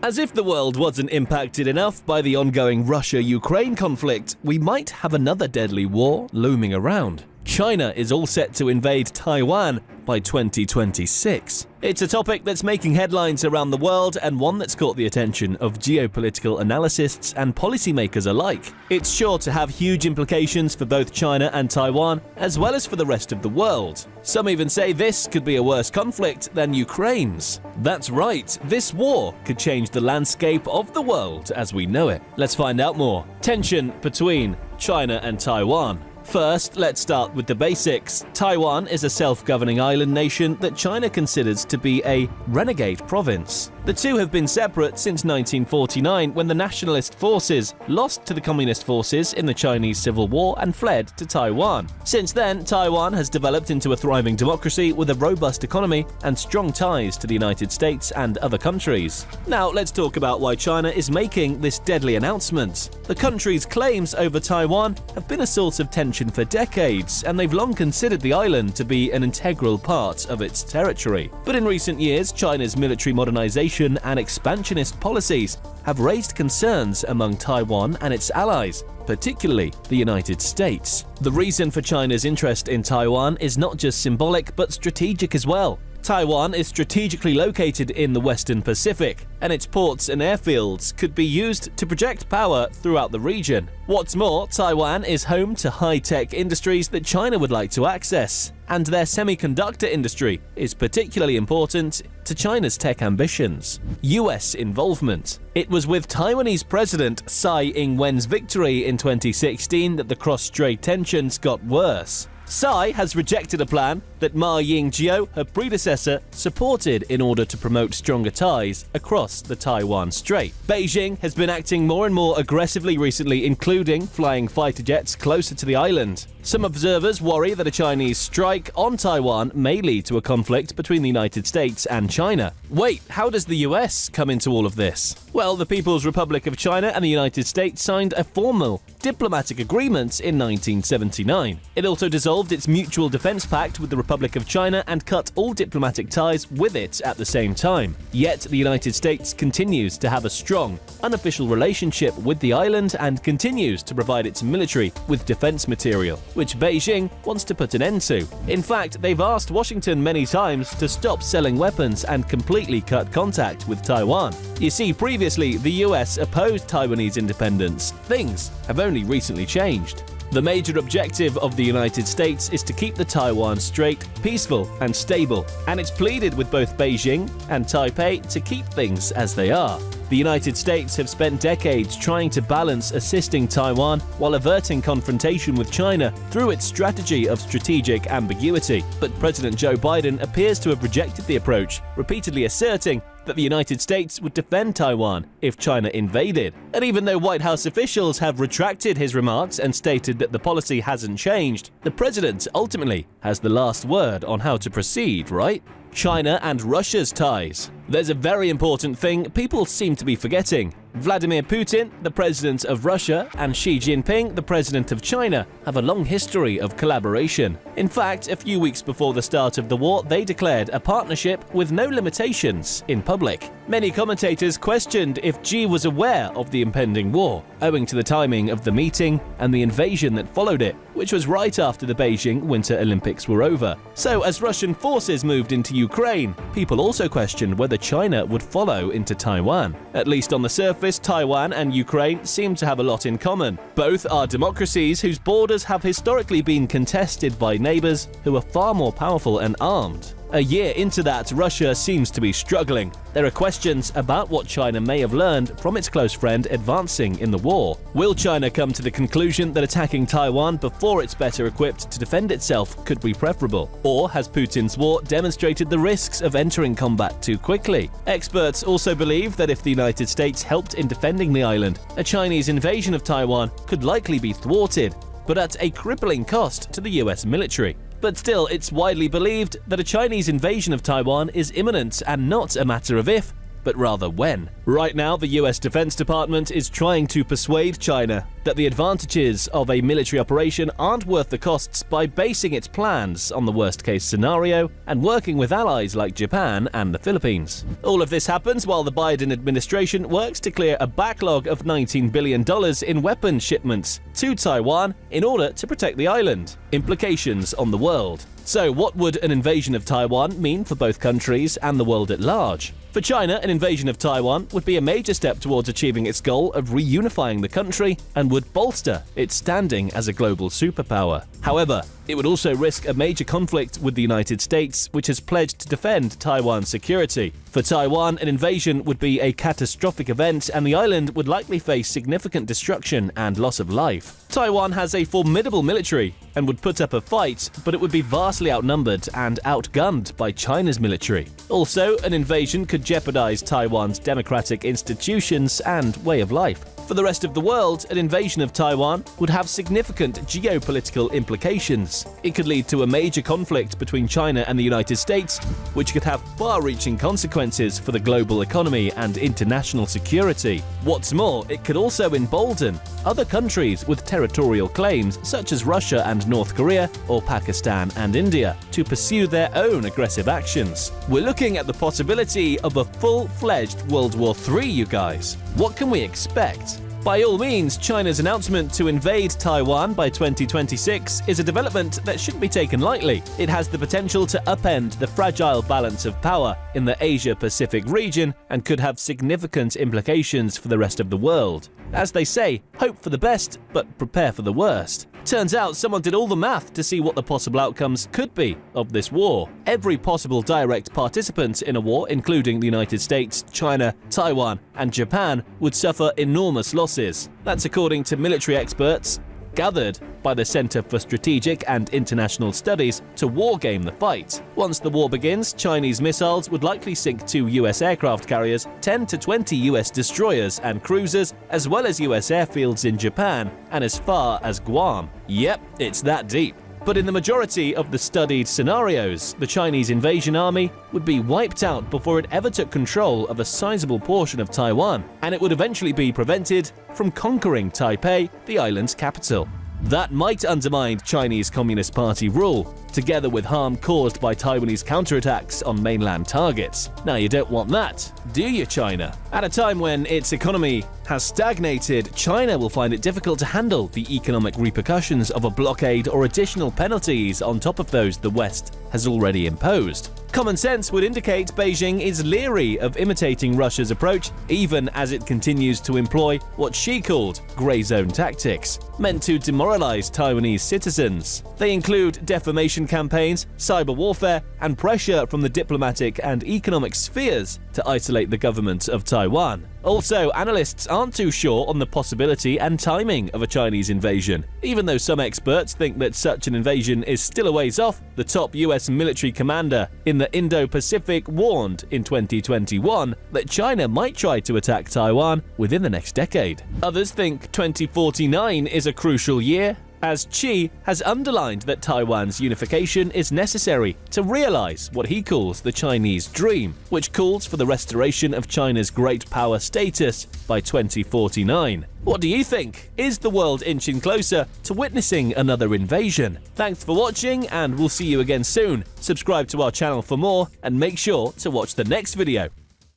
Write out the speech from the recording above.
As if the world wasn't impacted enough by the ongoing Russia-Ukraine conflict, we might have another deadly war looming around. China is all set to invade Taiwan by 2026. It's a topic that's making headlines around the world and one that's caught the attention of geopolitical analysts and policymakers alike. It's sure to have huge implications for both China and Taiwan, as well as for the rest of the world. Some even say this could be a worse conflict than Ukraine's. That's right, this war could change the landscape of the world as we know it. Let's find out more. Tension between China and Taiwan. First, let's start with the basics. Taiwan is a self-governing island nation that China considers to be a renegade province. The two have been separate since 1949, when the nationalist forces lost to the communist forces in the Chinese Civil War and fled to Taiwan. Since then, Taiwan has developed into a thriving democracy with a robust economy and strong ties to the United States and other countries. Now, let's talk about why China is making this deadly announcement. The country's claims over Taiwan have been a source of tension for decades, and they've long considered the island to be an integral part of its territory. But in recent years, China's military modernization and expansionist policies have raised concerns among Taiwan and its allies, particularly the United States. The reason for China's interest in Taiwan is not just symbolic but strategic as well. Taiwan is strategically located in the Western Pacific, and its ports and airfields could be used to project power throughout the region. What's more, Taiwan is home to high-tech industries that China would like to access, and their semiconductor industry is particularly important to China's tech ambitions. US involvement. It was with Taiwanese President Tsai Ing-wen's victory in 2016 that the cross-strait tensions got worse. Tsai has rejected a plan that Ma Ying-jeou, her predecessor, supported in order to promote stronger ties across the Taiwan Strait. Beijing has been acting more and more aggressively recently, including flying fighter jets closer to the island. Some observers worry that a Chinese strike on Taiwan may lead to a conflict between the United States and China. Wait, how does the US come into all of this? Well, the People's Republic of China and the United States signed a formal diplomatic agreement in 1979. It also dissolved its Mutual Defense Pact with the Republic of China and cut all diplomatic ties with it at the same time. Yet, the United States continues to have a strong, unofficial relationship with the island and continues to provide its military with defense material, which Beijing wants to put an end to. In fact, they've asked Washington many times to stop selling weapons and completely cut contact with Taiwan. You see, previously, the US opposed Taiwanese independence. Things have only recently changed. The major objective of the United States is to keep the Taiwan Strait peaceful and stable, and it's pleaded with both Beijing and Taipei to keep things as they are. The United States have spent decades trying to balance assisting Taiwan while averting confrontation with China through its strategy of strategic ambiguity. But President Joe Biden appears to have rejected the approach, repeatedly asserting that the United States would defend Taiwan if China invaded. And even though White House officials have retracted his remarks and stated that the policy hasn't changed, the president ultimately has the last word on how to proceed, right? China and Russia's ties. There's a very important thing people seem to be forgetting. Vladimir Putin, the president of Russia, and Xi Jinping, the president of China, have a long history of collaboration. In fact, a few weeks before the start of the war, they declared a partnership with no limitations in public. Many commentators questioned if Xi was aware of the impending war, owing to the timing of the meeting and the invasion that followed it, which was right after the Beijing Winter Olympics were over. So, as Russian forces moved into Ukraine, people also questioned whether China would follow into Taiwan. At least on the surface, Taiwan and Ukraine seem to have a lot in common. Both are democracies whose borders have historically been contested by neighbors who are far more powerful and armed. A year into that, Russia seems to be struggling. There are questions about what China may have learned from its close friend advancing in the war. Will China come to the conclusion that attacking Taiwan before it's better equipped to defend itself could be preferable? Or has Putin's war demonstrated the risks of entering combat too quickly? Experts also believe that if the United States helped in defending the island, a Chinese invasion of Taiwan could likely be thwarted, but at a crippling cost to the US military. But still, it's widely believed that a Chinese invasion of Taiwan is imminent and not a matter of if, but rather when. Right now, the US Defense Department is trying to persuade China that the advantages of a military operation aren't worth the costs by basing its plans on the worst-case scenario and working with allies like Japan and the Philippines. All of this happens while the Biden administration works to clear a backlog of $19 billion in weapons shipments to Taiwan in order to protect the island. Implications on the world. So, what would an invasion of Taiwan mean for both countries and the world at large? For China, an invasion of Taiwan would be a major step towards achieving its goal of reunifying the country and would bolster its standing as a global superpower. However, it would also risk a major conflict with the United States, which has pledged to defend Taiwan's security. For Taiwan, an invasion would be a catastrophic event and the island would likely face significant destruction and loss of life. Taiwan has a formidable military and would put up a fight, but it would be vastly outnumbered and outgunned by China's military. Also, an invasion could jeopardize Taiwan's democratic institutions and way of life. For the rest of the world, an invasion of Taiwan would have significant geopolitical implications. It could lead to a major conflict between China and the United States, which could have far-reaching consequences for the global economy and international security. What's more, it could also embolden other countries with territorial claims, such as Russia and North Korea, or Pakistan and India, to pursue their own aggressive actions. We're looking at the possibility of a full-fledged World War III, you guys. What can we expect? By all means, China's announcement to invade Taiwan by 2026 is a development that shouldn't be taken lightly. It has the potential to upend the fragile balance of power in the Asia-Pacific region and could have significant implications for the rest of the world. As they say, hope for the best, but prepare for the worst. Turns out someone did all the math to see what the possible outcomes could be of this war. Every possible direct participant in a war, including the United States, China, Taiwan, and Japan, would suffer enormous losses. That's according to military experts gathered by the Center for Strategic and International Studies to wargame the fight. Once the war begins, Chinese missiles would likely sink 2 US aircraft carriers, 10 to 20 US destroyers and cruisers, as well as US airfields in Japan and as far as Guam. Yep, it's that deep. But in the majority of the studied scenarios, the Chinese invasion army would be wiped out before it ever took control of a sizable portion of Taiwan, and it would eventually be prevented from conquering Taipei, the island's capital. That might undermine Chinese Communist Party rule, together with harm caused by Taiwanese counterattacks on mainland targets. Now, you don't want that, do you, China? At a time when its economy has stagnated, China will find it difficult to handle the economic repercussions of a blockade or additional penalties on top of those the West has already imposed. Common sense would indicate Beijing is leery of imitating Russia's approach, even as it continues to employ what she called grey zone tactics, meant to demoralize Taiwanese citizens. They include defamation campaigns, cyber warfare, and pressure from the diplomatic and economic spheres to isolate the government of Taiwan. Also, analysts aren't too sure on the possibility and timing of a Chinese invasion. Even though some experts think that such an invasion is still a ways off, the top US military commander in the Indo-Pacific warned in 2021 that China might try to attack Taiwan within the next decade. Others think 2049 is a crucial year, as Xi has underlined that Taiwan's unification is necessary to realize what he calls the Chinese dream, which calls for the restoration of China's great power status by 2049. What do you think? Is the world inching closer to witnessing another invasion? Thanks for watching, and we'll see you again soon. Subscribe to our channel for more, and make sure to watch the next video.